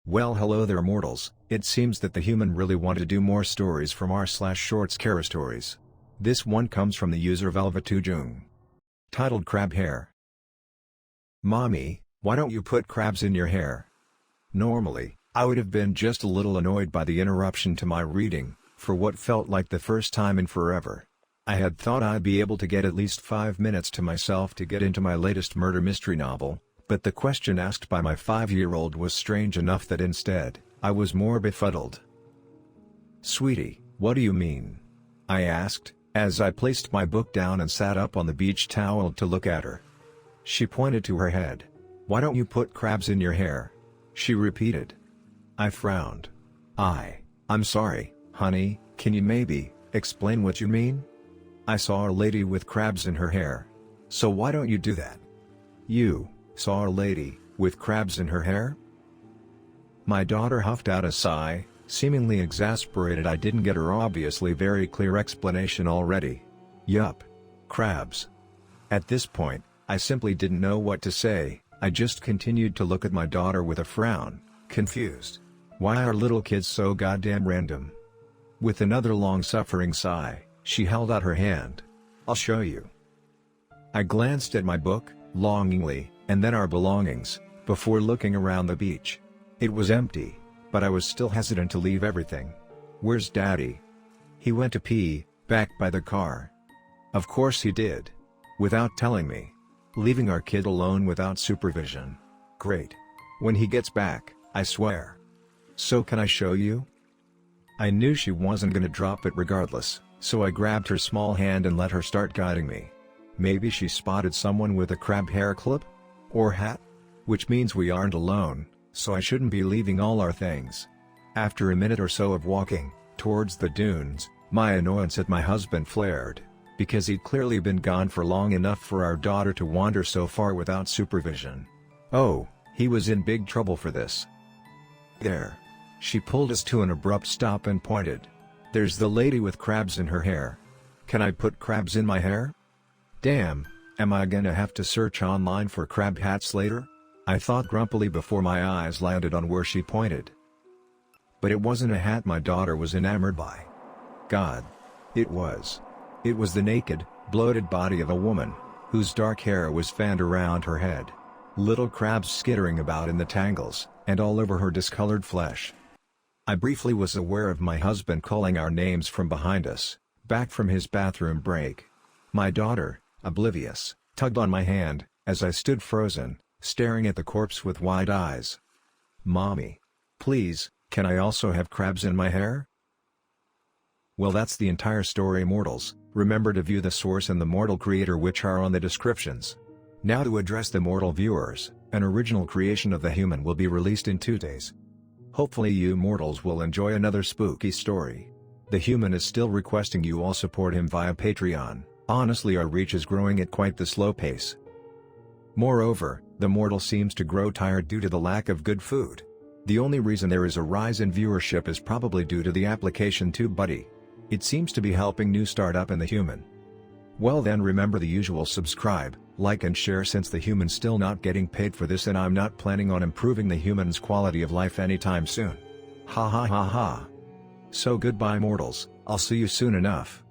Well, hello there mortals. It seems that the human really wanted to do more stories from r/shortscarystories. This one comes from the user velvetujung. Titled Crab Hair. Mommy, why don't you put crabs in your hair? Normally, I would have been just a little annoyed by the interruption to my reading, for what felt like the first time in forever. I had thought I'd be able to get at least 5 minutes to myself to get into my latest murder mystery novel, but the question asked by my 5-year-old was strange enough that instead, I was more befuddled. "Sweetie, what do you mean?" I asked, as I placed my book down and sat up on the beach towel to look at her. She pointed to her head. "Why don't you put crabs in your hair?" she repeated. I frowned. I'm sorry, honey, can you maybe explain what you mean? I saw a lady with crabs in her hair. So why don't you do that? You saw a lady with crabs in her hair? My daughter huffed out a sigh, seemingly exasperated I didn't get her obviously very clear explanation already. Yup. Crabs. At this point, I simply didn't know what to say. I just continued to look at my daughter with a frown, confused. Why are little kids so goddamn random? With another long-suffering sigh, she held out her hand. "I'll show you." I glanced at my book, longingly, and then our belongings, before looking around the beach. It was empty, but I was still hesitant to leave everything. "Where's Daddy?" "He went to pee, back by the car." Of course he did. Without telling me. Leaving our kid alone without supervision. Great. When he gets back, I swear. "So can I show you?" I knew she wasn't gonna drop it regardless, so I grabbed her small hand and let her start guiding me. Maybe she spotted someone with a crab hair clip? Or hat? Which means we aren't alone, so I shouldn't be leaving all our things. After a minute or so of walking towards the dunes, my annoyance at my husband flared, because he'd clearly been gone for long enough for our daughter to wander so far without supervision. Oh, he was in big trouble for this. There. She pulled us to an abrupt stop and pointed. "There's the lady with crabs in her hair. Can I put crabs in my hair? Damn, am I gonna have to search online for crab hats later?" I thought grumpily before my eyes landed on where she pointed. But it wasn't a hat my daughter was enamored by. God. It was. It was the naked, bloated body of a woman, whose dark hair was fanned around her head. Little crabs skittering about in the tangles, and all over her discolored flesh. I briefly was aware of my husband calling our names from behind us, back from his bathroom break. My daughter, oblivious, tugged on my hand, as I stood frozen, staring at the corpse with wide eyes. "Mommy. Please, can I also have crabs in my hair?" Well, that's the entire story, mortals. Remember to view the source and the mortal creator, which are on the descriptions. Now to address the mortal viewers, an original creation of the human will be released in 2 days. Hopefully you mortals will enjoy another spooky story. The human is still requesting you all support him via Patreon. Honestly, our reach is growing at quite the slow pace. Moreover, the mortal seems to grow tired due to the lack of good food. The only reason there is a rise in viewership is probably due to the application TubeBuddy. It seems to be helping new startup in the human. Well then, remember the usual: subscribe, like and share, since the human's still not getting paid for this and I'm not planning on improving the human's quality of life anytime soon. Ha ha ha ha. So goodbye mortals, I'll see you soon enough.